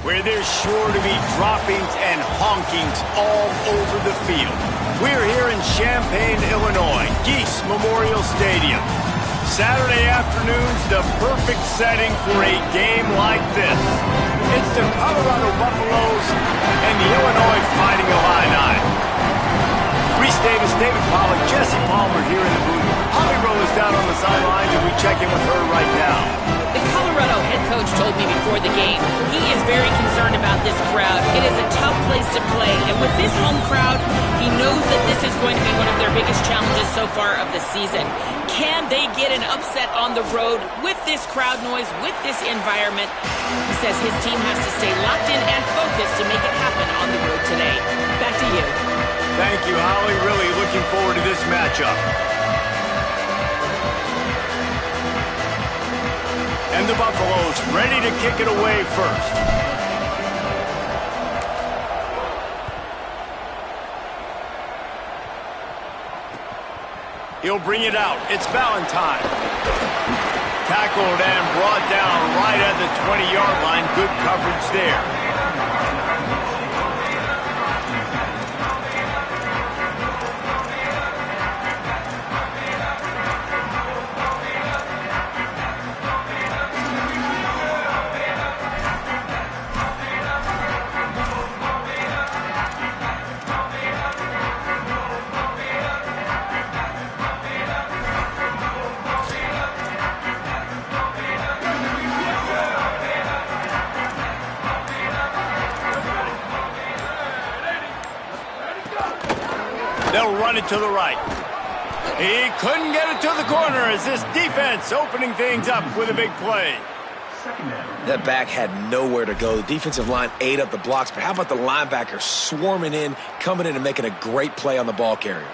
where there's sure to be droppings and honkings all over the field. We're here in Champaign, Illinois, Geese Memorial Stadium. Saturday afternoon's the perfect setting for a game like this. It's the Colorado Buffaloes and the Illinois Fighting Illini. Reese Davis, David Pollack, Jesse Palmer here in the booth. Holly Rowe is down on the sidelines, and we check in with her right now. The Colorado head coach told me before the game he is very concerned about this crowd. It is a tough place to play, and with this home crowd, he knows that this is going to be one of their biggest challenges so far of the season. Can they get an upset on the road with this crowd noise, with this environment? He says his team has to stay locked in and focused to make it happen on the road today. Back to you. Thank you, Holly. Really looking forward to this matchup. And the Buffaloes ready to kick it away first. He'll bring it out. It's Valentine. Tackled and brought down right at the 20-yard line. Good coverage there. They'll run it to the right. He couldn't get it to the corner as this defense opening things up with a big play. That back had nowhere to go. The defensive line ate up the blocks, but how about the linebacker swarming in, coming in and making a great play on the ball carrier?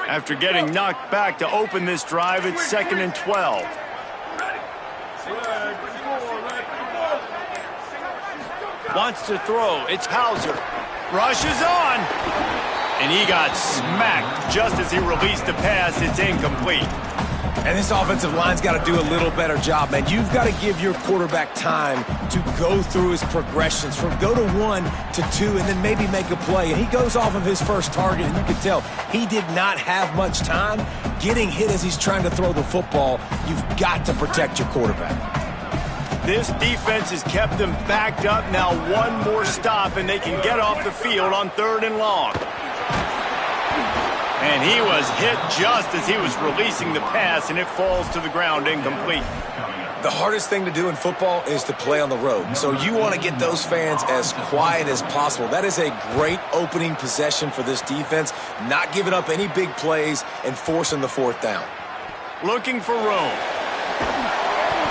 After getting knocked back to open this drive, it's 2nd and 12. Wants to throw. It's Hauser. Rushes on. And he got smacked just as he released the pass. It's incomplete. And this offensive line's got to do a little better job, man. You've got to give your quarterback time to go through his progressions from go to 1 to 2 and then maybe make a play. And he goes off of his first target, and you can tell he did not have much time getting hit as he's trying to throw the football. You've got to protect your quarterback. This defense has kept them backed up. Now one more stop, and they can get off the field on 3rd and long. And he was hit just as he was releasing the pass, and it falls to the ground incomplete. The hardest thing to do in football is to play on the road. So you want to get those fans as quiet as possible. That is a great opening possession for this defense, not giving up any big plays and forcing the 4th down. Looking for room.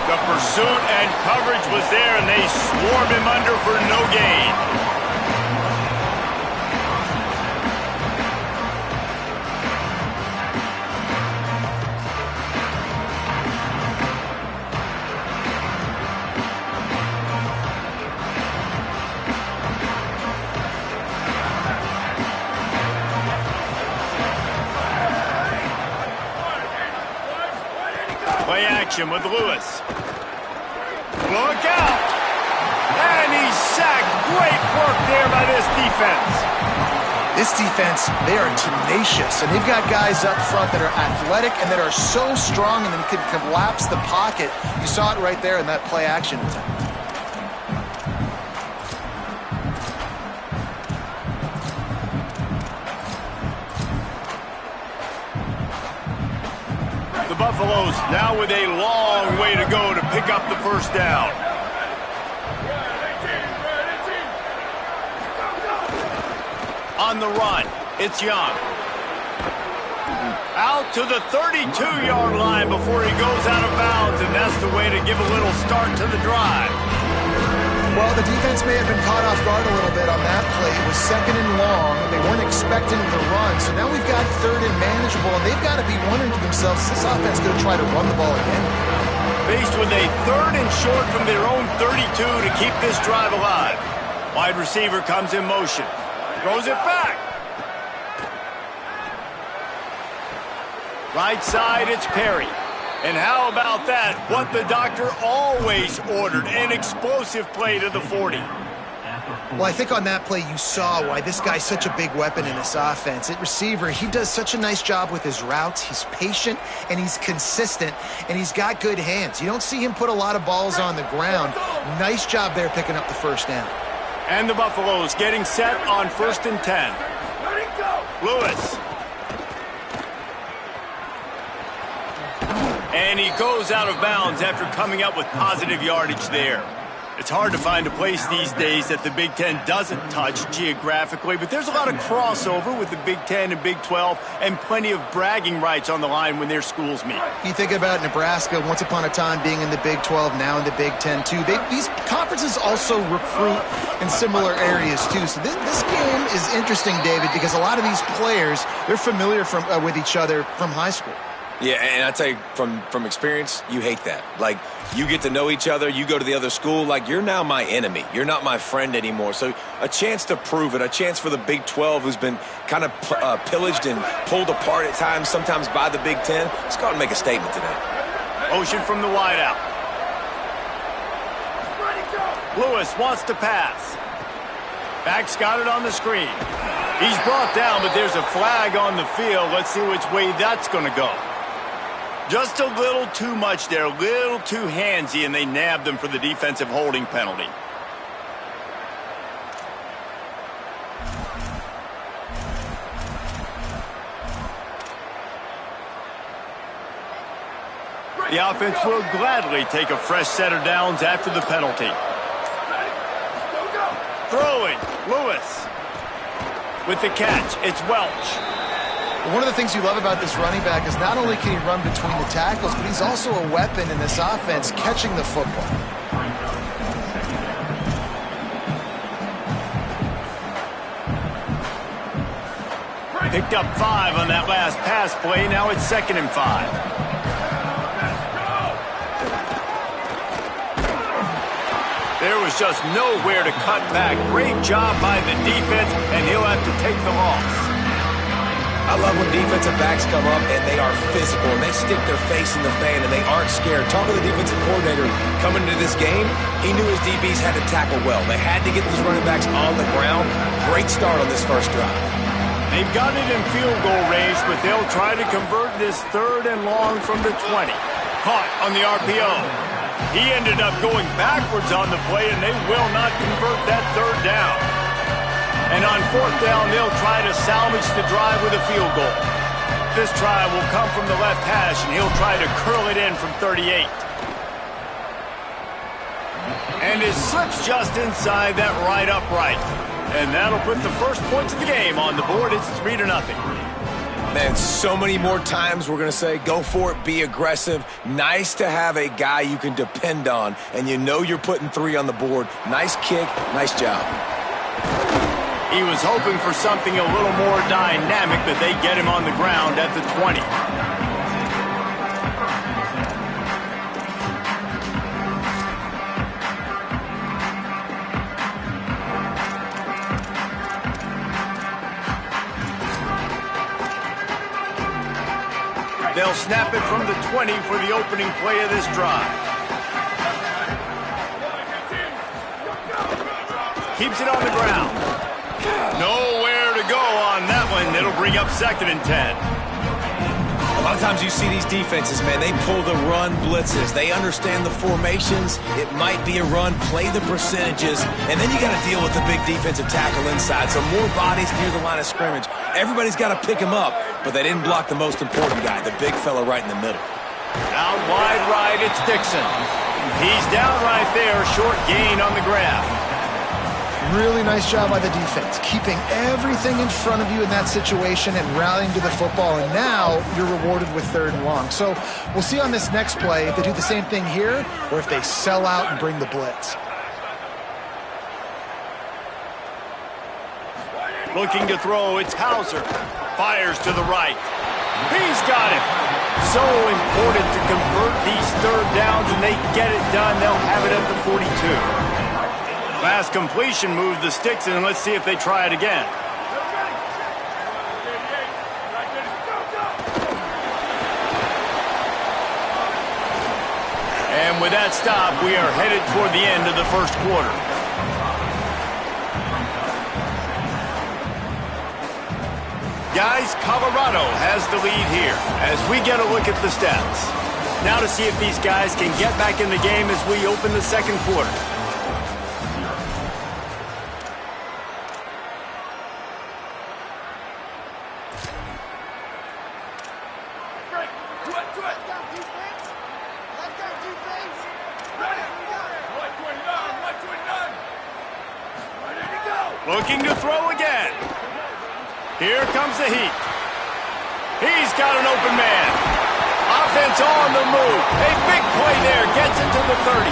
The pursuit and coverage was there, and they swarmed him under for no gain. Play action with Lewis. Look out! And he's sacked. Great work there by this defense. This defense, they are tenacious, and they've got guys up front that are athletic and that are so strong and then can collapse the pocket. You saw it right there in that play action attempt. The Buffaloes now with a long way to go to pick up the 1st down. On the run, it's Young. Out to the 32-yard line before he goes out of bounds, and that's the way to give a little start to the drive. Well, the defense may have been caught off guard a little bit on that play. It was 2nd and long. They weren't expecting the run. So now we've got 3rd and manageable, and they've got to be wondering to themselves, is this offense going to try to run the ball again? Faced with a 3rd and short from their own 32 to keep this drive alive. Wide receiver comes in motion. Throws it back. Right side, it's Perry. And how about that? What the doctor always ordered, an explosive play to the 40. Well, I think on that play you saw why this guy's such a big weapon in this offense. At receiver, he does such a nice job with his routes. He's patient, and he's consistent, and he's got good hands. You don't see him put a lot of balls on the ground. Nice job there picking up the 1st down. And the Buffaloes getting set on 1st and 10. Lewis. And he goes out of bounds after coming up with positive yardage there. It's hard to find a place these days that the Big Ten doesn't touch geographically, but there's a lot of crossover with the Big Ten and Big 12 and plenty of bragging rights on the line when their schools meet. You think about Nebraska, once upon a time being in the Big 12, now in the Big 10 too. These conferences also recruit in similar areas too. So this game is interesting, David, because a lot of these players, they're familiar with each other from high school. Yeah, and I tell you, from experience, you hate that. Like, you get to know each other, you go to the other school, like, you're now my enemy. You're not my friend anymore. So a chance to prove it, a chance for the Big 12, who's been kind of pillaged and pulled apart at times, sometimes by the Big 10. Let's go out and make a statement today. Motion from the wideout. Lewis wants to pass. Back's got it on the screen. He's brought down, but there's a flag on the field. Let's see which way that's going to go. Just a little too much there, a little too handsy, and they nabbed him for the defensive holding penalty. The offense will gladly take a fresh set of downs after the penalty. Throwing, Lewis. With the catch, it's Welch. One of the things you love about this running back is not only can he run between the tackles, but he's also a weapon in this offense, catching the football. Picked up 5 on that last pass play. Now it's 2nd and 5. There was just nowhere to cut back. Great job by the defense, and he'll have to take the loss. I love when defensive backs come up and they are physical and they stick their face in the fan and they aren't scared. Talk to the defensive coordinator coming into this game. He knew his DBs had to tackle well. They had to get these running backs on the ground. Great start on this first drive. They've got it in field goal range, but they'll try to convert this 3rd and long from the 20. Caught on the RPO. He ended up going backwards on the play, and they will not convert that 3rd down. And on 4th down, they'll try to salvage the drive with a field goal. This try will come from the left hash, and he'll try to curl it in from 38. And it slips just inside that right upright. And that'll put the first points of the game on the board. It's 3-0. Man, so many more times we're going to say, go for it, be aggressive. Nice to have a guy you can depend on, and you know you're putting 3 on the board. Nice kick, nice job. He was hoping for something a little more dynamic, but they get him on the ground at the 20. They'll snap it from the 20 for the opening play of this drive. Keeps it on the ground. Nowhere to go on that one. It'll bring up 2nd and 10. A lot of times you see these defenses, man, they pull the run blitzes. They understand the formations. It might be a run, play the percentages, and then you got to deal with the big defensive tackle inside. So more bodies near the line of scrimmage. Everybody's got to pick him up, but they didn't block the most important guy, the big fella right in the middle. Out wide right, it's Dixon. He's down right there, short gain on the grab. Really nice job by the defense, keeping everything in front of you in that situation and rallying to the football, and now you're rewarded with 3rd and long. So we'll see on this next play if they do the same thing here or if they sell out and bring the blitz. Looking to throw, it's Hauser. Fires to the right. He's got it. So important to convert these third downs, and they get it done. They'll have it at the 42. Last completion moved the sticks, and let's see if they try it again. And with that stop, we are headed toward the end of the first quarter. Guys, Colorado has the lead here as we get a look at the stats. Now to see if these guys can get back in the game as we open the second quarter. Looking to throw again. Here comes the heat. He's got an open man. Offense on the move. A big play there. Gets it to the 30.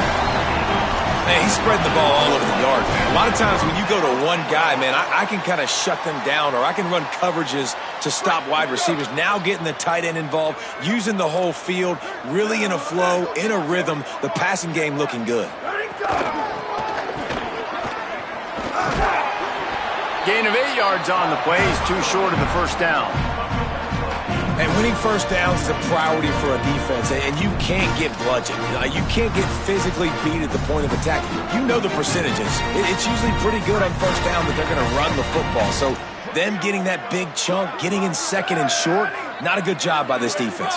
Man, he's spreading the ball all over the yard, man. A lot of times when you go to one guy, man, I can kind of shut them down, or I can run coverages to stop wide receivers. Now getting the tight end involved, using the whole field, really in a flow, in a rhythm, the passing game looking good. Gain of 8 yards on the play. He's too short of the first down. And winning first downs is a priority for a defense, and you can't get bludgeoned. You can't get physically beat at the point of attack. You know the percentages. It's usually pretty good on first down that they're going to run the football. So them getting that big chunk, getting in second and short, not a good job by this defense.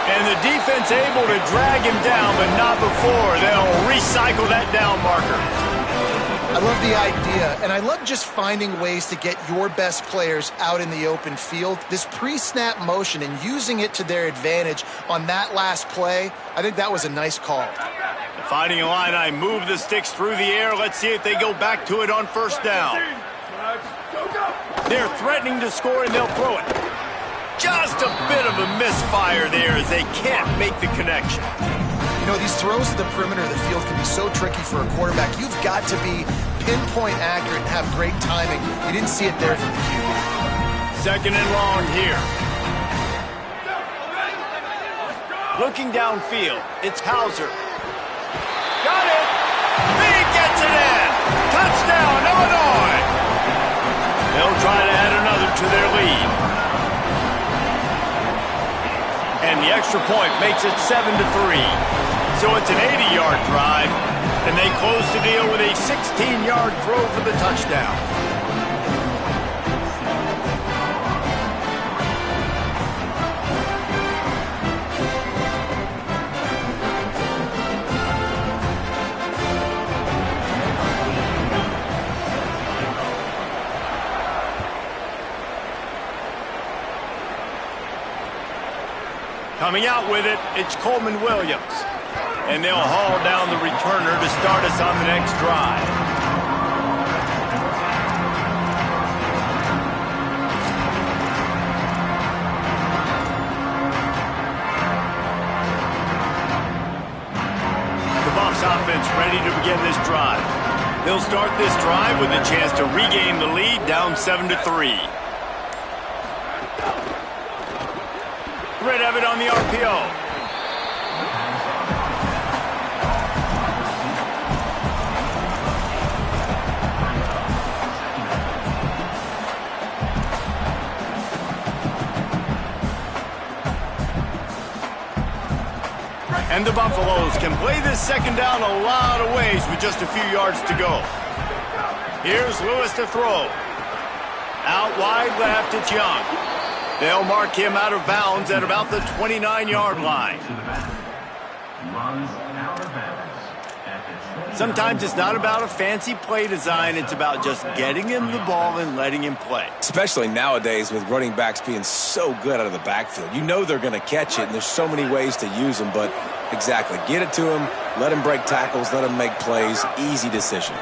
And the defense able to drag him down, but not before. They'll recycle that down marker. I love the idea, and I love just finding ways to get your best players out in the open field. This pre-snap motion and using it to their advantage on that last play, I think that was a nice call. The Fighting Illini move the sticks through the air. Let's see if they go back to it on first down. They're threatening to score, and they'll throw it. Just a bit of a misfire there as they can't make the connection. You know, these throws to the perimeter of the field can be so tricky for a quarterback. You've got to be pinpoint accurate and have great timing. You didn't see it there from the QB. Second and long here. Looking downfield, it's Hauser. Got it! He gets it in! Touchdown, Illinois! They'll try to add another to their lead. And the extra point makes it 7-3. So it's an 80-yard drive, and they close the deal with a 16-yard throw for the touchdown. Coming out with it, it's Coleman Williams. And they'll haul down the returner to start us on the next drive. The Buffs offense ready to begin this drive. They'll start this drive with a chance to regain the lead, down 7-3. Red Evan on the RPO. And the Buffaloes can play this second down a lot of ways with just a few yards to go. Here's Lewis to throw. Out wide left, it's Young. They'll mark him out of bounds at about the 29-yard line. Sometimes it's not about a fancy play design. It's about just getting him the ball and letting him play. Especially nowadays with running backs being so good out of the backfield. You know they're going to catch it, and there's so many ways to use them. But exactly, get it to him, let him break tackles, let him make plays. Easy decision.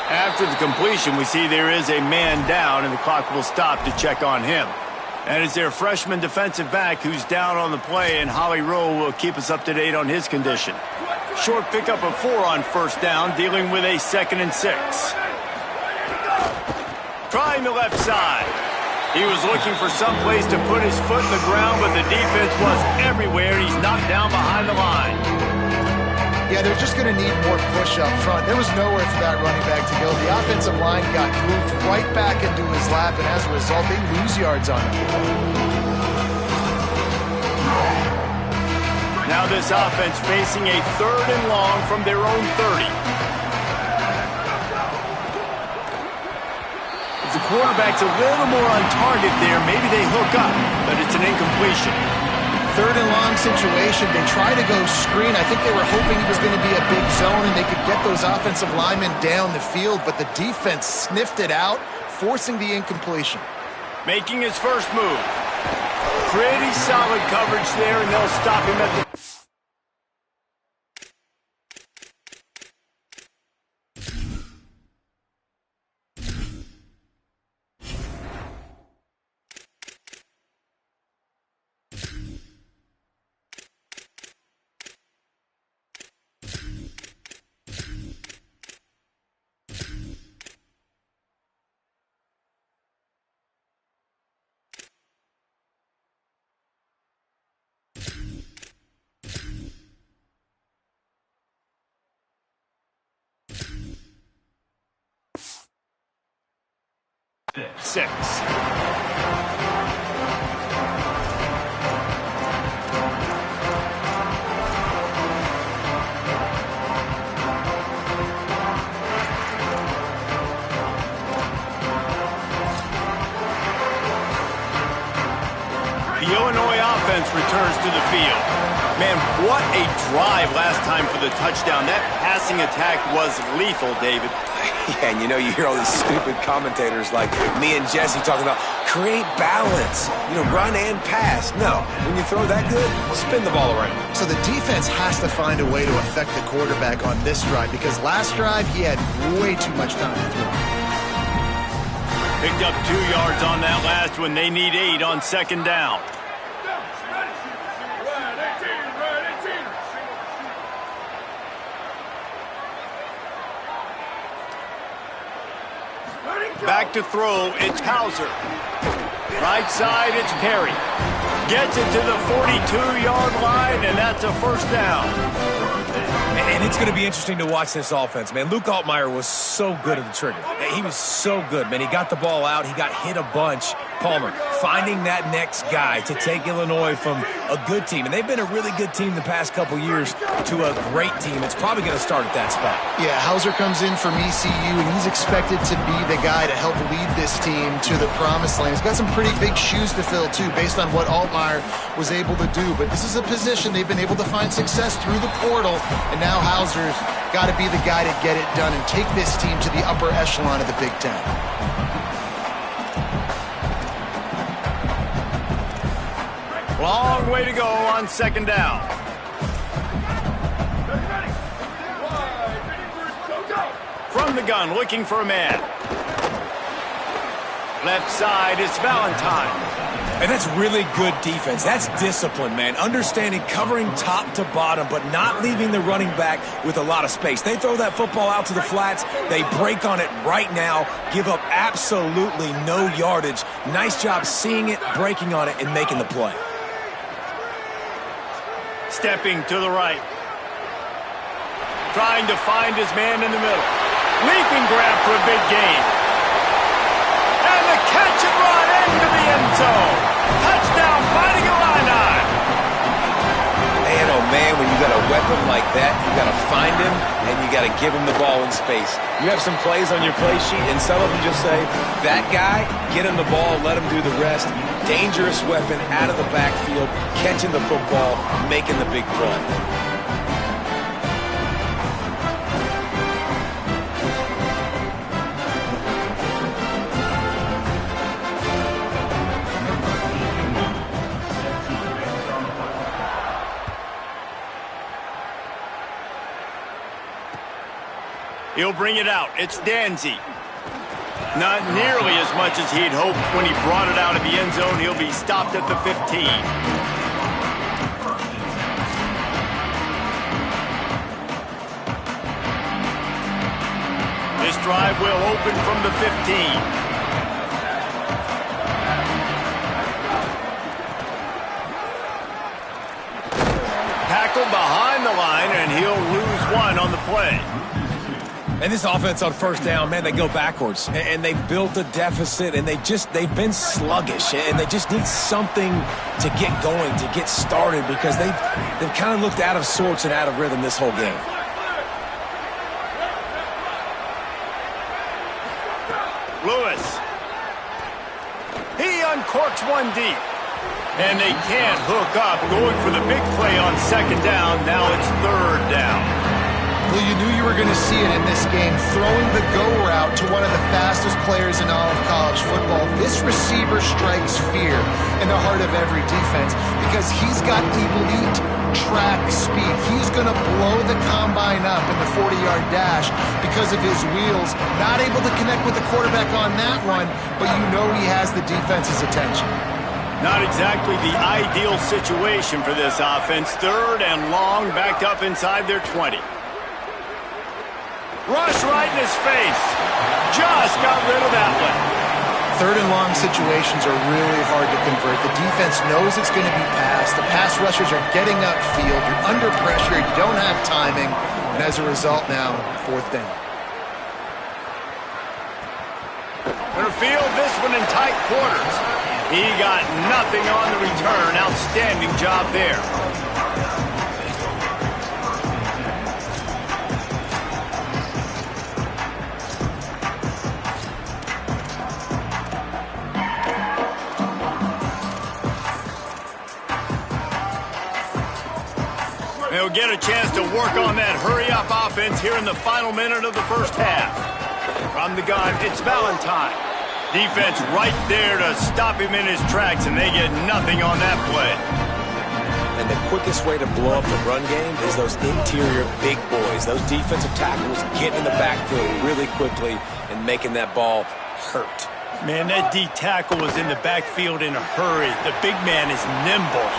After the completion, we see there is a man down, and the clock will stop to check on him. And it's their freshman defensive back who's down on the play, and Holly Rowe will keep us up to date on his condition. Short pickup of 4 on first down, dealing with a 2nd and 6. Trying the left side. He was looking for some place to put his foot in the ground, but the defense was everywhere. He's knocked down behind the line. Yeah, they're just going to need more push up front. There was nowhere for that running back to go. The offensive line got moved right back into his lap, and as a result, they lose yards on him. Now this offense facing a 3rd and long from their own 30. If the quarterback's a little more on target there, maybe they hook up, but it's an incompletion. 3rd and long situation. They try to go screen. I think they were hoping it was going to be a big zone and they could get those offensive linemen down the field, but the defense sniffed it out, forcing the incompletion. Making his first move. Pretty solid coverage there, and they'll stop him at the... Six. The Illinois offense returns to the field. Man, what a drive last time for the touchdown. That passing attack was lethal, David. Yeah, and you know, you hear all these stupid commentators like me and Jesse talking about create balance, you know, run and pass. No, when you throw that good, spin the ball around. So the defense has to find a way to affect the quarterback on this drive because last drive he had way too much time to throw. Picked up 2 yards on that last one. They need 8 on 2nd down. Back to throw, it's Hauser. Right side, it's Perry. Gets it to the 42-yard line, and that's a 1st down. And it's going to be interesting to watch this offense, man. Luke Altmaier was so good at the trigger. He was so good, man. He got the ball out. He got hit a bunch. Palmer finding that next guy to take Illinois from a good team. And they've been a really good team the past couple years to a great team. It's probably going to start at that spot. Yeah, Hauser comes in from ECU, and he's expected to be the guy to help lead this team to the promised land. He's got some pretty big shoes to fill, too, based on what Altmaier was able to do. But this is a position they've been able to find success through the portal, and now Hauser's got to be the guy to get it done and take this team to the upper echelon of the Big Ten. Long way to go on 2nd down. From the gun, looking for a man. Left side is Valentine. And that's really good defense. That's discipline, man. Understanding covering top to bottom, but not leaving the running back with a lot of space. They throw that football out to the flats. They break on it right now, give up absolutely no yardage. Nice job seeing it, breaking on it, and making the play. Stepping to the right. Trying to find his man in the middle. Leaping grab for a big gain. And the catch and run into the end zone. Touchdown, Fighting Illini. Man, oh man, when you got a weapon like that, you got to find him and you got to give him the ball in space. You have some plays on your play sheet, and some of them just say, that guy, get him the ball, let him do the rest. Dangerous weapon out of the backfield, catching the football, making the big play. He'll bring it out. It's Danzy. Not nearly as much as he'd hoped when he brought it out of the end zone. He'll be stopped at the 15. drive will open from the 15. Behind the line, and he'll lose one on the play. And this offense on first down, man, they go backwards. And they've built a deficit, and they've been sluggish. And they just need something to get going, to get started, because they've kind of looked out of sorts and out of rhythm this whole game. Lewis. He uncorks one deep. And they can't hook up, going for the big play on second down. Now it's third down. Well, you knew you were going to see it in this game, throwing the go route to one of the fastest players in all of college football. This receiver strikes fear in the heart of every defense because he's got elite track speed. He's going to blow the combine up in the 40-yard dash because of his wheels. Not able to connect with the quarterback on that one, but you know he has the defense's attention. Not exactly the ideal situation for this offense. Third and long, backed up inside their 20. Rush right in his face. Just got rid of that one. Third and long situations are really hard to convert. The defense knows it's going to be passed. The pass rushers are getting upfield. You're under pressure. You don't have timing. And as a result now, fourth down. Gonna field this one in tight quarters. He got nothing on the return. Outstanding job there. They'll get a chance to work on that hurry-up offense here in the final minute of the first half. From the gun, it's Valentine. Defense right there to stop him in his tracks, and they get nothing on that play. And the quickest way to blow up the run game is those interior big boys. Those defensive tackles getting in the backfield really quickly and making that ball hurt. Man, that D tackle was in the backfield in a hurry. The big man is nimble.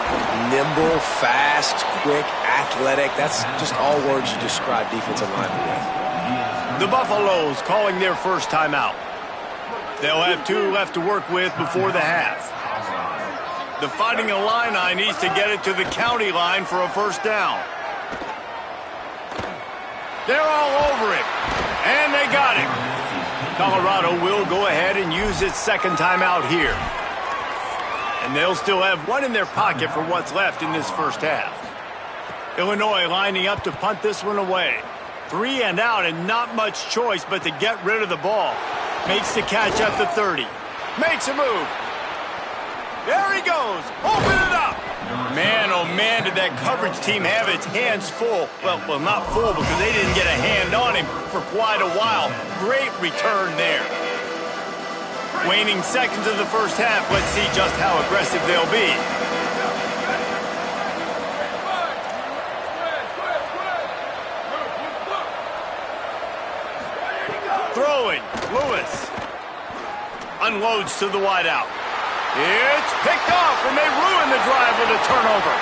Nimble, fast, quick, athletic. That's just all words you describe defensive linemen with. The Buffaloes calling their first timeout. They'll have two left to work with before the half. The Fighting Illini needs to get it to the county line for a first down. They're all over him, and they got him. Colorado will go ahead and use its second timeout here. And they'll still have one in their pocket for what's left in this first half. Illinois lining up to punt this one away. 3 and out, and not much choice but to get rid of the ball. Makes the catch at the 30. Makes a move. There he goes. Open it up. Man, oh man, did that coverage team have its hands full. Well, not full because they didn't get a hand on him for quite a while. Great return there. Waning seconds of the first half. Let's see just how aggressive they'll be. Throwing. Lewis. Unloads to the wideout. It's picked off, and they ruin the drive with a turnover.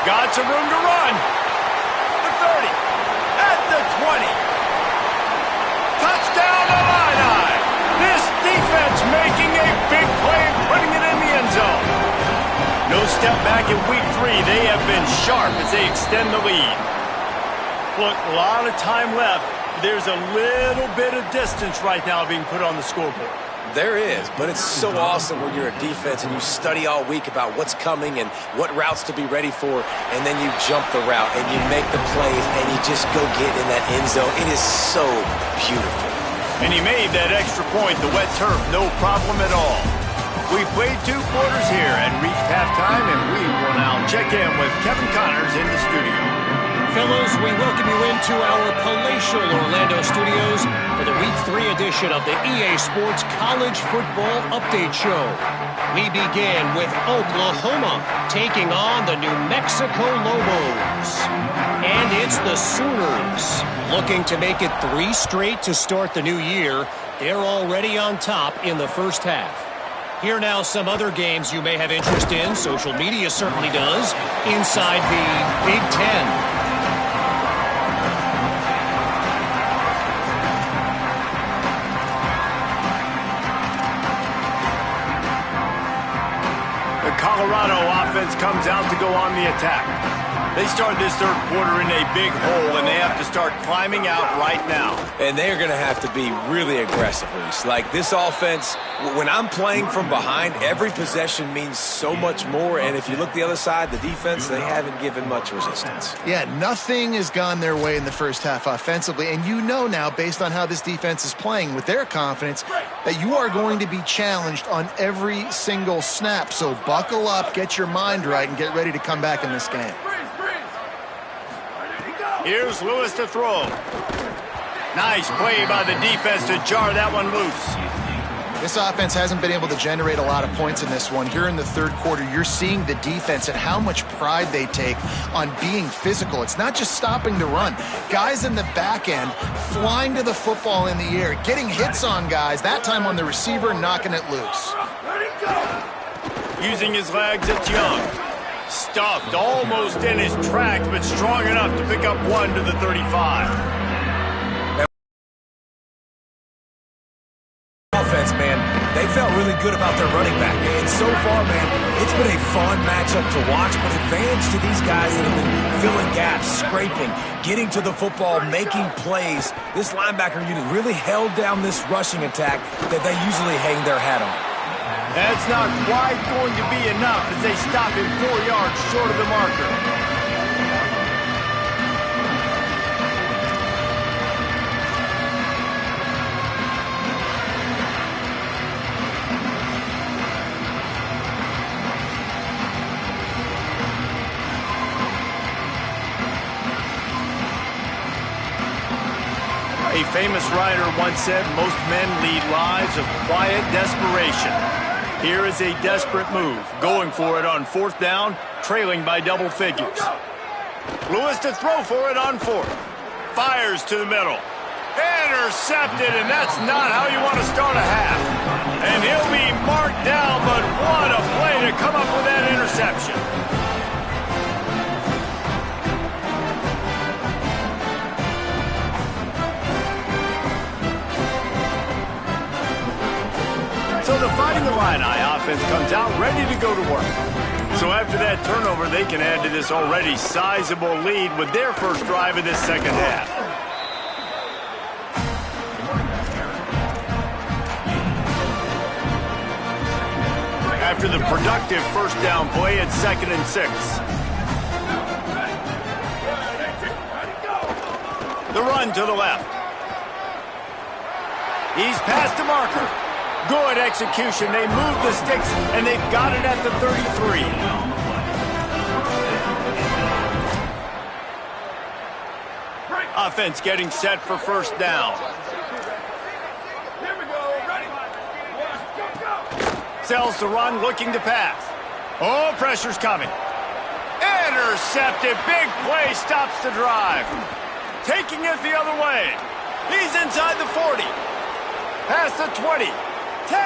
Got some room to run. The 30. At the 20. Touchdown, Illini. This defense making a big play and putting it in the end zone. No step back in week 3. They have been sharp as they extend the lead. Look, a lot of time left. There's a little bit of distance right now being put on the scoreboard. There is, but it's so awesome when you're a defense and you study all week about what's coming and what routes to be ready for, and then you jump the route and you make the plays and you just go get in that end zone. It is so beautiful. And he made that extra point, the wet turf, no problem at all. We played 2 quarters here and reached halftime, and we will now check in with Kevin Connors in the studio. Fellows, we welcome you into our palatial Orlando studios for the Week 3 edition of the EA Sports College Football Update Show. We begin with Oklahoma taking on the New Mexico Lobos. And it's the Sooners looking to make it 3 straight to start the new year. They're already on top in the first half. Here now some other games you may have interest in. Social media certainly does. Inside the Big Ten. Colorado offense comes out to go on the attack. They start this third quarter in a big hole, and they have to start climbing out right now. And they're going to have to be really aggressive, Reese. Like, this offense, when I'm playing from behind, every possession means so much more. And if you look the other side, the defense, they haven't given much resistance. Yeah, nothing has gone their way in the first half offensively. And you know now, based on how this defense is playing with their confidence, that you are going to be challenged on every single snap. So buckle up, get your mind right, and get ready to come back in this game. Here's Lewis to throw. Nice play by the defense to jar that one loose. This offense hasn't been able to generate a lot of points in this one. Here in the third quarter, you're seeing the defense and how much pride they take on being physical. It's not just stopping to run. Guys in the back end flying to the football in the air, getting hits on guys, that time on the receiver, knocking it loose. Using his legs, it's Young. Stuffed almost in his tracks, but strong enough to pick up one to the 35. Offense, man, they felt really good about their running back. And so far, man, it's been a fun matchup to watch, but advantage to these guys that have been filling gaps, scraping, getting to the football, making plays. This linebacker unit really held down this rushing attack that they usually hang their hat on. That's not quite going to be enough as they stop him 4 yards short of the marker. A famous writer once said, most men lead lives of quiet desperation. Here is a desperate move, going for it on fourth down, trailing by double figures. Lewis to throw for it on fourth. Fires to the middle. Intercepted, and that's not how you want to start a half. And he'll be marked down, but what a play to come up with that interception. So the Fighting Illini offense comes out ready to go to work. So after that turnover, they can add to this already sizable lead with their first drive of this second half. After the productive first down play, it's 2nd and 6. The run to the left. He's past the marker. Good execution. They move the sticks, and they've got it at the 33. Offense getting set for first down. Sells the run, looking to pass. Oh, pressure's coming. Intercepted. Big play stops the drive. Taking it the other way. He's inside the 40. Past the 20. 10.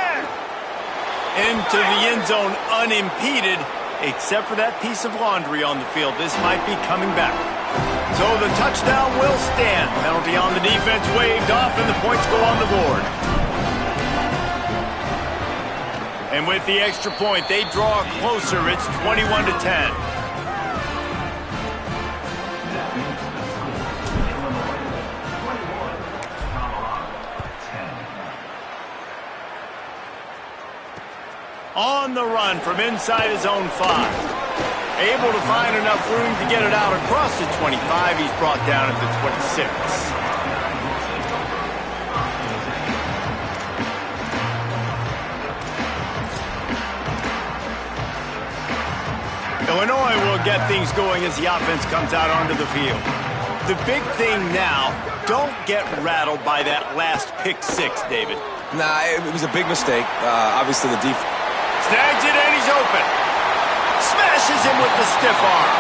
Into the end zone unimpeded, except for that piece of laundry on the field. This might be coming back. So the touchdown will stand. Penalty on the defense waved off, and the points go on the board. And with the extra point, they draw closer. It's 21-10. On the run from inside his own 5. Able to find enough room to get it out across the 25. He's brought down at the 26. Illinois will get things going as the offense comes out onto the field. The big thing now, don't get rattled by that last pick 6, David. Nah, it was a big mistake. Obviously, the defense. Snags it, and he's open. Smashes him with the stiff arm.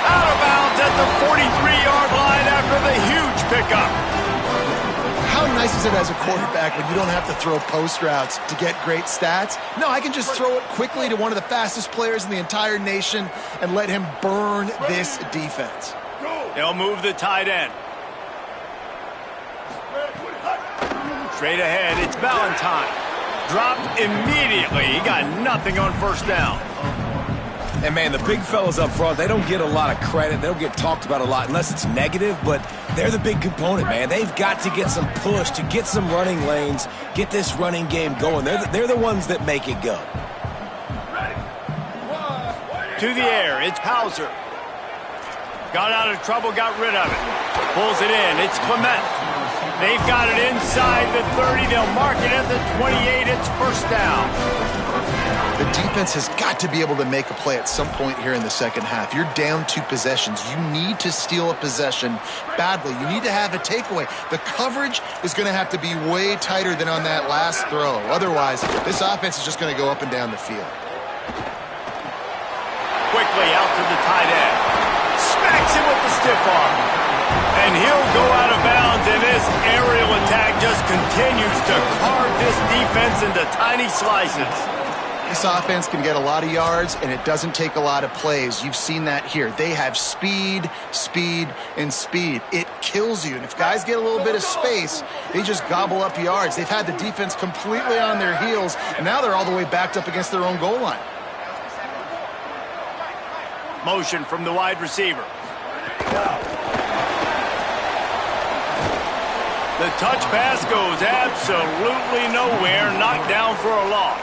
Out of bounds at the 43-yard line after the huge pickup. How nice is it as a quarterback when you don't have to throw post routes to get great stats? No, I can just throw it quickly to one of the fastest players in the entire nation and let him burn this defense. They'll move the tight end. Straight ahead, it's Valentine. Dropped immediately. He got nothing on first down. And, man, the big fellas up front, they don't get a lot of credit. They don't get talked about a lot unless it's negative, but they're the big component, man. They've got to get some push, to get some running lanes, get this running game going. They're the ones that make it go. To the air, it's Hauser. Got out of trouble, got rid of it. Pulls it in, it's Clement. They've got it inside the 30. They'll mark it at the 28. It's first down. The defense has got to be able to make a play at some point here in the second half. You're down 2 possessions. You need to steal a possession badly. You need to have a takeaway. The coverage is going to have to be way tighter than on that last throw. Otherwise, this offense is just going to go up and down the field. Quickly out to the tight end. Smacks him with the stiff arm. And he'll go out of bounds, and this aerial attack just continues to carve this defense into tiny slices. This offense can get a lot of yards, and it doesn't take a lot of plays. You've seen that here. They have speed, speed, and speed. It kills you. And if guys get a little bit of space, they just gobble up yards. They've had the defense completely on their heels, and now they're all the way backed up against their own goal line. Motion from the wide receiver. The touch pass goes absolutely nowhere, knocked down for a loss.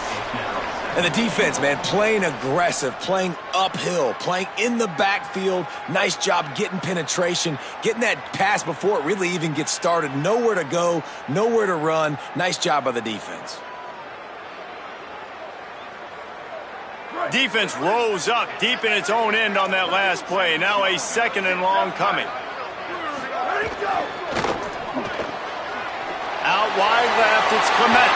And the defense, man, playing aggressive, playing uphill, playing in the backfield. Nice job getting penetration, getting that pass before it really even gets started. Nowhere to go, nowhere to run. Nice job by the defense. Defense rose up deep in its own end on that last play. Now a 2nd and long coming. Out wide left, it's Clement.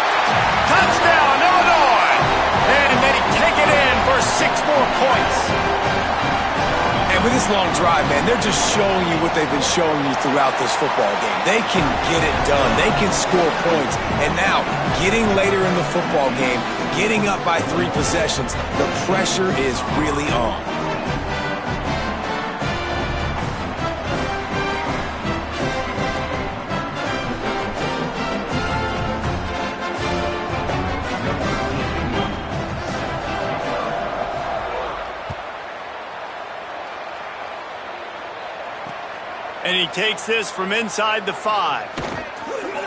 Touchdown, Illinois! And they take it in for 6 more points. And with this long drive, man, they're just showing you what they've been showing you throughout this football game. They can get it done. They can score points. And now, getting later in the football game, getting up by 3 possessions, the pressure is really on. And he takes this from inside the 5.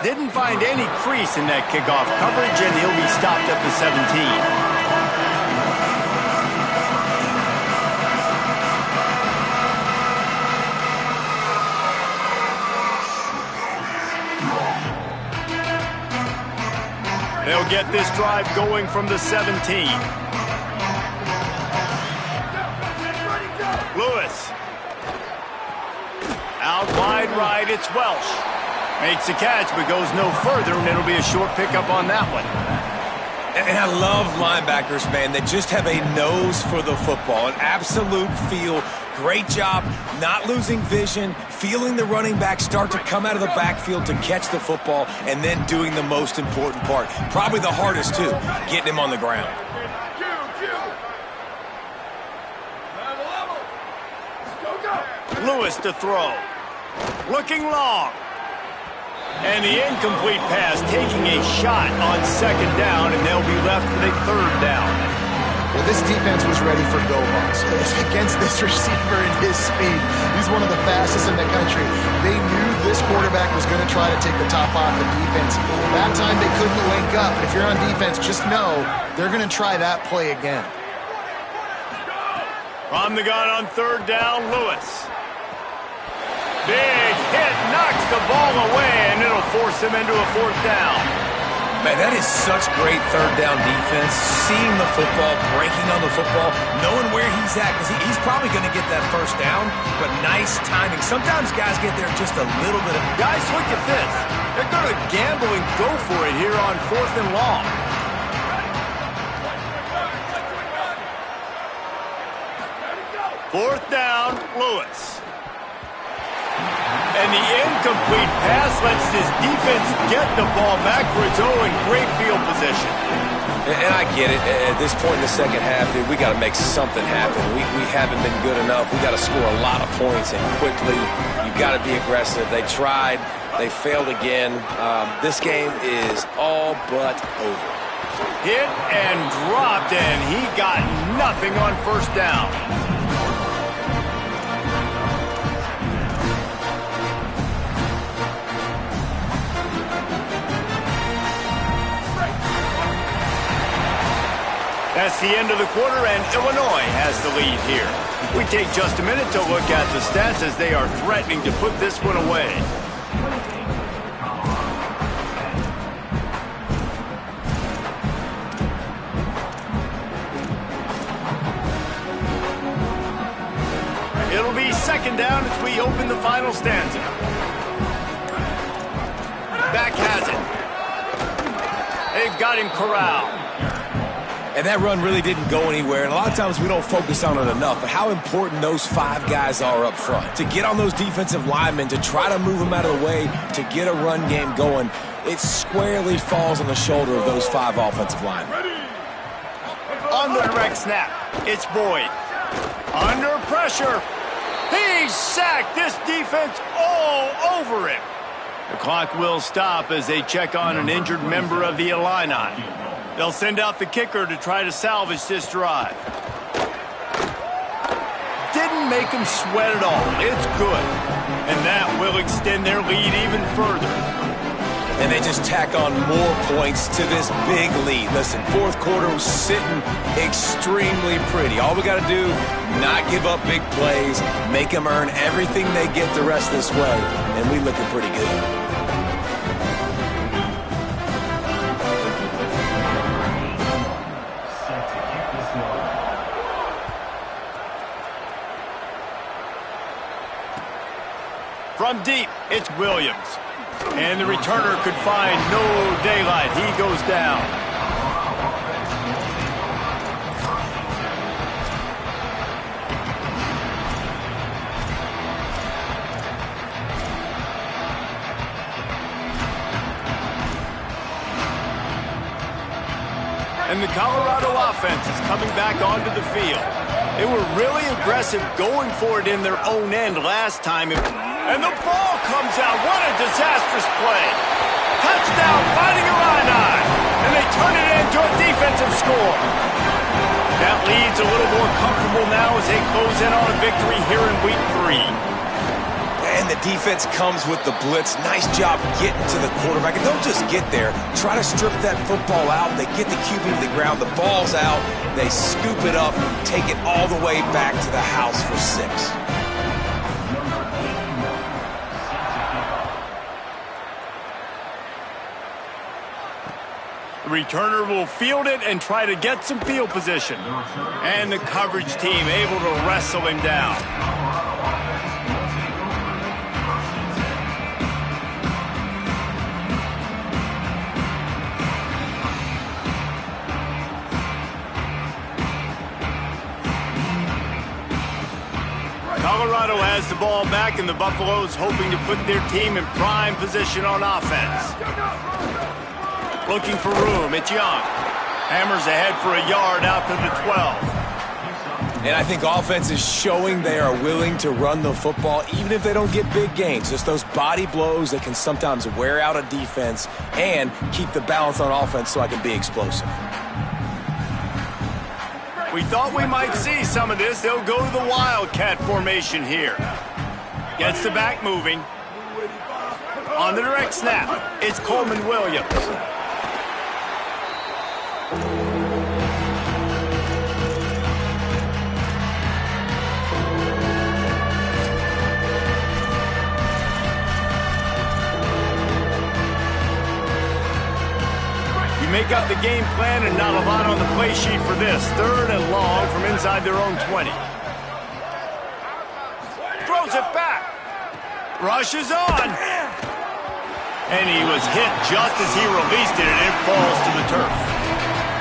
Didn't find any crease in that kickoff coverage, and he'll be stopped at the 17. They'll get this drive going from the 17. Lewis. Out wide right, it's Welsh. Makes a catch, but goes no further, and it'll be a short pickup on that one. And I love linebackers, man, that just have a nose for the football, an absolute feel. Great job not losing vision, feeling the running back start to come out of the backfield to catch the football, and then doing the most important part. Probably the hardest, too, getting him on the ground. Lewis to throw. Looking long. And the incomplete pass, taking a shot on 2nd down, and they'll be left with a 3rd down. Well, this defense was ready for go-balls. Against this receiver and his speed, he's one of the fastest in the country. They knew this quarterback was going to try to take the top off the defense. That time they couldn't link up, but if you're on defense, just know they're going to try that play again. From the gun on 3rd down, Lewis. Big hit, knocks the ball away, and it'll force him into a 4th down. Man, that is such great 3rd down defense. Seeing the football, breaking on the football, knowing where he's at, because he's probably going to get that 1st down, but nice timing. Sometimes guys get there just a little bit. Guys, look at this. They're going to gamble and go for it here on 4th and long. Fourth down, Lewis. And the incomplete pass lets this defense get the ball back for its own great field position. And I get it. At this point in the second half, dude, we got to make something happen. We haven't been good enough. We got to score a lot of points and quickly. You got to be aggressive. They tried. They failed again. This game is all but over. Hit and dropped, and he got nothing on first down. That's the end of the quarter, and Illinois has the lead here. We take just a minute to look at the stats as they are threatening to put this one away. It'll be second down as we open the final stanza. Back has it. They've got him corralled. And that run really didn't go anywhere, and a lot of times we don't focus on it enough, but how important those 5 guys are up front. To get on those defensive linemen, to try to move them out of the way, to get a run game going, it squarely falls on the shoulder of those 5 offensive linemen. On the direct snap, it's Boyd. Under pressure. He's sacked. This defense all over him. The clock will stop as they check on an injured member of the Illini. They'll send out the kicker to try to salvage this drive. Didn't make them sweat at all. It's good. And that will extend their lead even further. And they just tack on more points to this big lead. Listen, fourth quarter was sitting extremely pretty. All we got to do, not give up big plays, make them earn everything they get the rest this way, and we looking pretty good. From deep, it's Williams. And the returner could find no daylight. He goes down. And the Colorado offense is coming back onto the field. They were really aggressive going for it in their own end last time. And the ball comes out. What a disastrous play. Touchdown, Fighting Illini. And they turn it into a defensive score. That lead's a little more comfortable now as they close in on a victory here in week 3. And the defense comes with the blitz. Nice job getting to the quarterback. And don't just get there. Try to strip that football out. They get the QB to the ground. The ball's out. They scoop it up, take it all the way back to the house for 6. The returner will field it and try to get some field position. And the coverage team able to wrestle him down. Colorado has the ball back, and the Buffaloes hoping to put their team in prime position on offense. Looking for room, it's Young. Hammers ahead for a yard out to the 12. And I think offense is showing they are willing to run the football, even if they don't get big gains. Just those body blows that can sometimes wear out a defense and keep the balance on offense so I can be explosive. We thought we might see some of this. They'll go to the Wildcat formation here. Gets the back moving. On the direct snap, it's Coleman Williams. Make out the game plan and not a lot on the play sheet for this. 3rd and long from inside their own 20. Throws it back. Rushes on. And he was hit just as he released it, and it falls to the turf.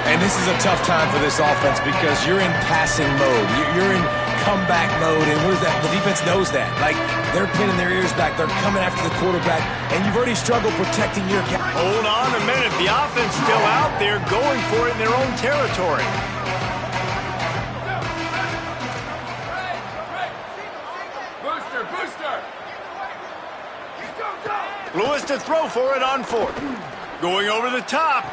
And this is a tough time for this offense because you're in passing mode. You're in comeback mode, and what is that? The defense knows that. Like, they're pinning their ears back. They're coming after the quarterback, and you've already struggled protecting your guy. Hold on a minute. The offense still out there going for it in their own territory. Booster! Lewis to throw for it on 4th. Going over the top.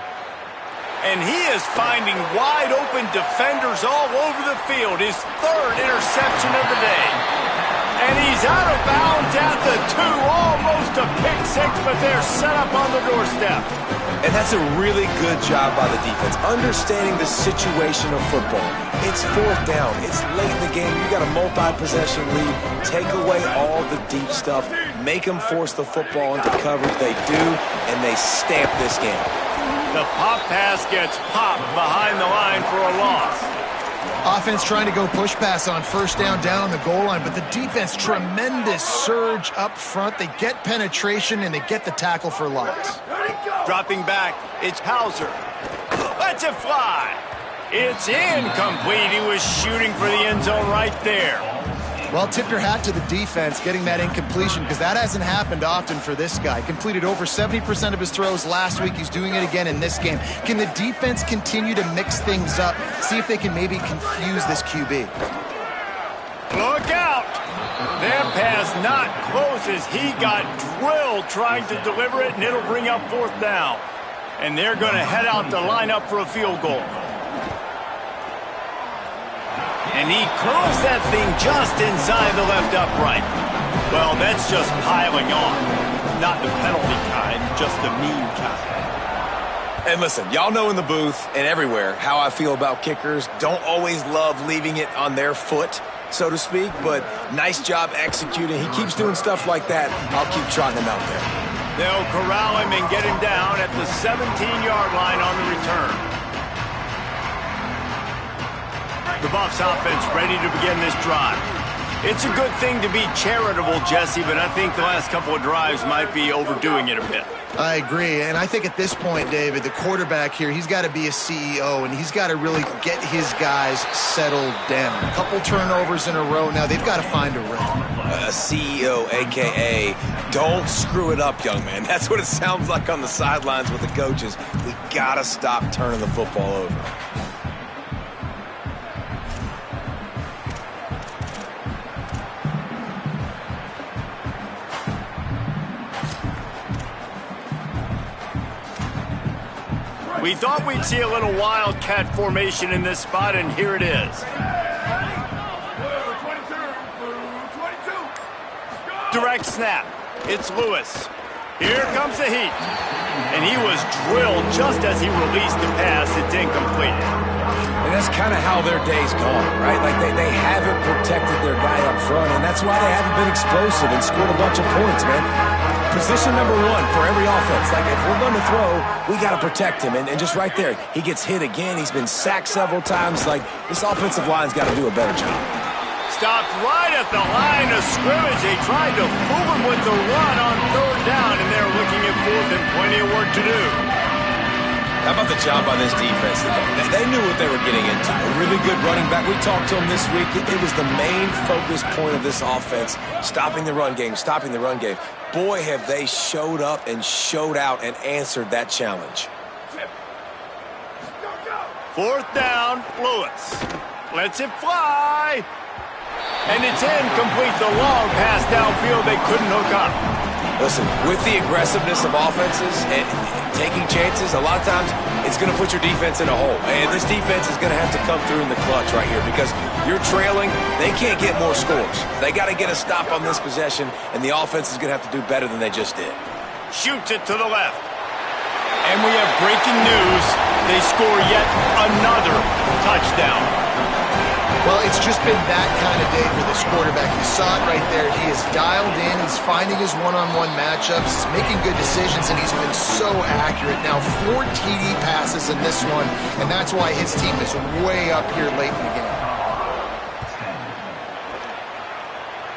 And he is finding wide-open defenders all over the field. His third interception of the day. And he's out of bounds at the 2. Almost a pick six, but they're set up on the doorstep. And that's a really good job by the defense, understanding the situation of football. It's fourth down. It's late in the game. You got a multi-possession lead. Take away all the deep stuff. Make them force the football into coverage. They do, and they stamp this game. The pop pass gets popped behind the line for a loss. Offense trying to go push pass on first down on the goal line, but the defense, tremendous surge up front. They get penetration, and they get the tackle for loss. Dropping back, it's Hauser. Lets it fly. It's incomplete. He was shooting for the end zone right there. Well, tip your hat to the defense getting that incompletion, because that hasn't happened often for this guy. Completed over 70% of his throws last week. He's doing it again in this game. Can the defense continue to mix things up? See if they can maybe confuse this QB. Look out! That pass not close as he got drilled trying to deliver it, and it'll bring up fourth down. And they're going to head out to line up for a field goal. And he curls that thing just inside the left upright. Well, that's just piling on. Not the penalty kind, just the mean kind. And listen, y'all know in the booth and everywhere how I feel about kickers. Don't always love leaving it on their foot, so to speak, but nice job executing. He keeps doing stuff like that. I'll keep trotting him out there. They'll corral him and get him down at the 17-yard line on the return. The Buffs offense ready to begin this drive. It's a good thing to be charitable, Jesse, but I think the last couple of drives might be overdoing it a bit. I agree, and I think at this point, David, the quarterback here, he's got to be a CEO, and he's got to really get his guys settled down. A couple turnovers in a row now. They've got to find a rhythm. A CEO, a.k.a. don't screw it up, young man. That's what it sounds like on the sidelines with the coaches. We got to stop turning the football over. We thought we'd see a little wildcat formation in this spot, and here it is. Direct snap. It's Lewis. Here comes the heat. And he was drilled just as he released the pass. It's incomplete. And that's kind of how their day's gone, right? Like they haven't protected their guy up front, and that's why they haven't been explosive and scored a bunch of points, man. Position number one for every offense. Like, if we're going to throw, we got to protect him. And just right there, he gets hit again. He's been sacked several times. Like, this offensive line's got to do a better job. Stopped right at the line of scrimmage. They tried to fool him with the run on third down, and they're looking at fourth and plenty of work to do. How about the job by this defense? They knew what they were getting into. A really good running back. We talked to him this week. It was the main focus point of this offense, stopping the run game, stopping the run game. Boy, have they showed up and showed out and answered that challenge. Fourth down, Lewis. Lets it fly. And it's incomplete. The long pass downfield they couldn't hook up. Listen, with the aggressiveness of offenses and taking chances, a lot of times it's going to put your defense in a hole. And this defense is going to have to come through in the clutch right here because you're trailing. They can't get more scores. They got to get a stop on this possession, and the offense is going to have to do better than they just did. Shoots it to the left. And we have breaking news. They score yet another touchdown. Well, it's just been that kind of day for this quarterback. You saw it right there. He is dialed in. He's finding his one-on-one matchups. He's making good decisions, and he's been so accurate. Now, 4 TD passes in this one, and that's why his team is way up here late in the game.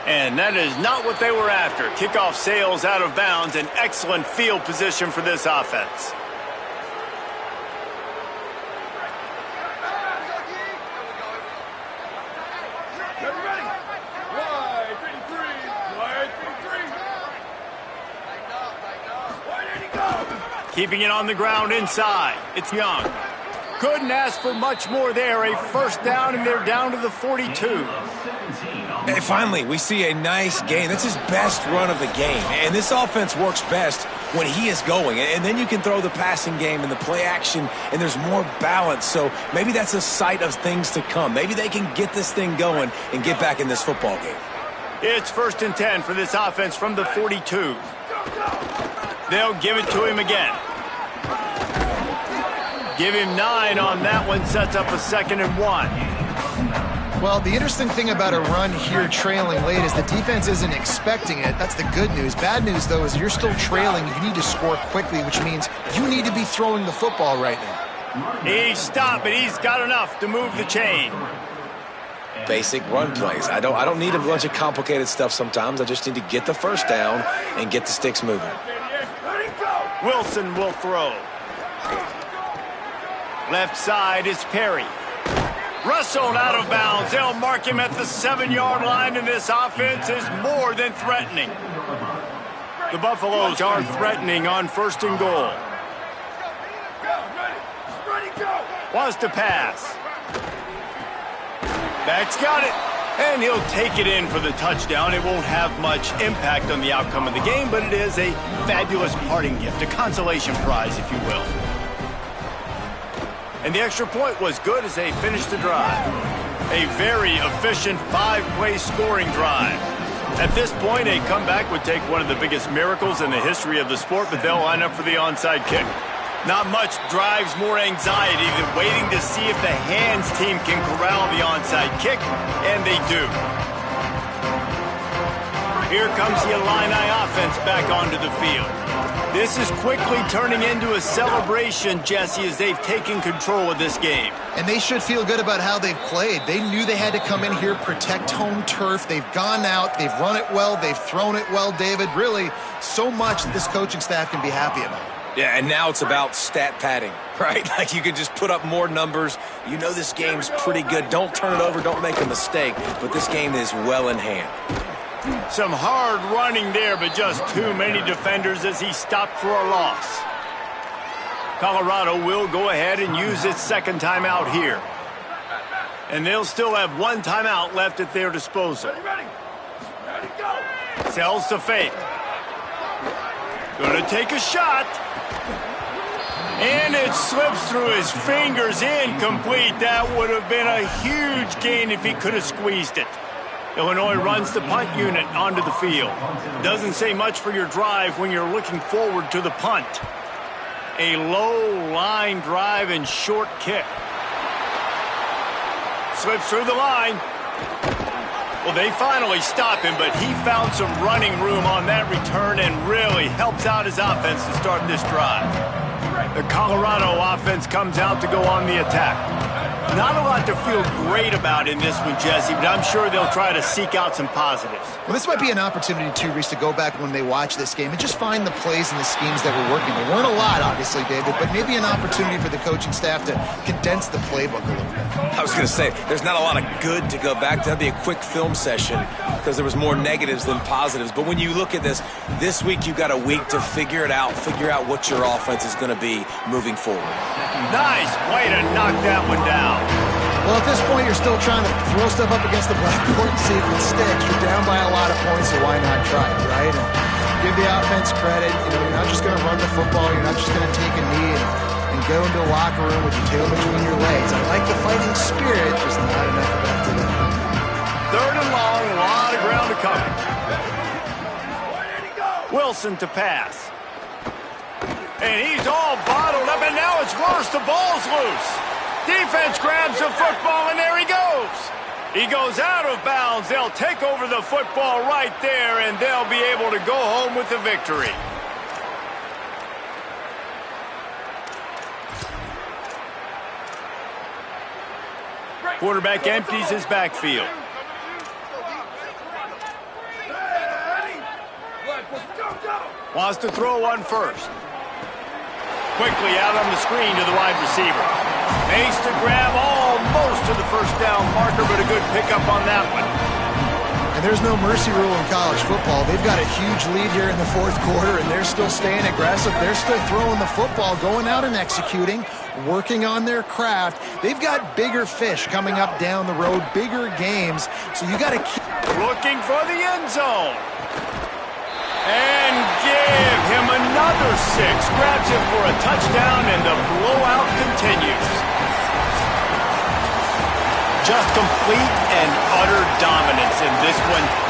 And that is not what they were after. Kickoff sails out of bounds. An excellent field position for this offense. Keeping it on the ground inside. It's Young. Couldn't ask for much more there. A first down, and they're down to the 42. And finally, we see a nice gain. That's his best run of the game. And this offense works best when he is going. And then you can throw the passing game and the play action, and there's more balance. So maybe that's a sight of things to come. Maybe they can get this thing going and get back in this football game. It's 1st and 10 for this offense from the 42. They'll give it to him again. Give him 9 on that one, sets up a 2nd and 1. Well, the interesting thing about a run here trailing late is the defense isn't expecting it. That's the good news. Bad news, though, is you're still trailing. You need to score quickly, which means you need to be throwing the football right now. He's stopped, but he's got enough to move the chain. Basic run plays. I don't need a bunch of complicated stuff sometimes. I just need to get the first down and get the sticks moving. Wilson will throw. Left side is Perry. Wrestled out of bounds. They'll mark him at the 7-yard line, and this offense is more than threatening. The Buffaloes are threatening on 1st and goal. Wants to pass. Back's got it. And he'll take it in for the touchdown. It won't have much impact on the outcome of the game, but it is a fabulous parting gift, a consolation prize, if you will. And the extra point was good as they finished the drive. A very efficient 5-play scoring drive. At this point, a comeback would take one of the biggest miracles in the history of the sport, but they'll line up for the onside kick. Not much drives more anxiety than waiting to see if the hands team can corral the onside kick, and they do. Here comes the Illini offense back onto the field. This is quickly turning into a celebration, Jesse, as they've taken control of this game. And they should feel good about how they've played. They knew they had to come in here, protect home turf. They've gone out, they've run it well, they've thrown it well, David. Really, so much that this coaching staff can be happy about. Yeah, and now it's about stat padding, right? Like you could just put up more numbers. You know this game's pretty good. Don't turn it over, don't make a mistake. But this game is well in hand. Some hard running there, but just too many defenders as he stopped for a loss. Colorado will go ahead and use its 2nd timeout here. And they'll still have 1 timeout left at their disposal. Sells to fake. Gonna take a shot. And it slips through his fingers, incomplete. That would have been a huge gain if he could have squeezed it. Illinois runs the punt unit onto the field. Doesn't say much for your drive when you're looking forward to the punt. A low line drive and short kick. Slips through the line. Well, they finally stop him, but he found some running room on that return and really helps out his offense to start this drive. The Colorado offense comes out to go on the attack. Not a lot to feel great about in this one, Jesse, but I'm sure they'll try to seek out some positives. Well, this might be an opportunity, too, Reese, to go back when they watch this game and just find the plays and the schemes that were working. There weren't a lot, obviously, David, but maybe an opportunity for the coaching staff to condense the playbook a little bit. I was going to say, there's not a lot of good to go back to. That'd be a quick film session because there was more negatives than positives. But when you look at this week you've got a week to figure it out, figure out what your offense is going to be moving forward. Nice way to knock that one down. Well, at this point, you're still trying to throw stuff up against the blackboard and see if it sticks. You're down by a lot of points, so why not try it, right? And give the offense credit. You know, you're not just going to run the football. You're not just going to take a knee and go into a locker room with your tail between your legs. I like the fighting spirit, just not enough of that today. 3rd and long, a lot of ground to cover. Wilson to pass. And he's all bottled up, and now it's worse. The ball's loose. Defense grabs the football, and there he goes. He goes out of bounds. They'll take over the football right there, and they'll be able to go home with the victory. Quarterback empties his backfield. Wants to throw one first. Quickly out on the screen to the wide receiver. Makes the grab almost to the first down marker, but a good pickup on that one. And there's no mercy rule in college football. They've got a huge lead here in the fourth quarter, and they're still staying aggressive. They're still throwing the football, going out and executing, working on their craft. They've got bigger fish coming up down the road, bigger games. So you got to keep looking for the end zone. And give him another 6. Grabs him for a touchdown, and the blowout continues. Just complete and utter dominance in this one.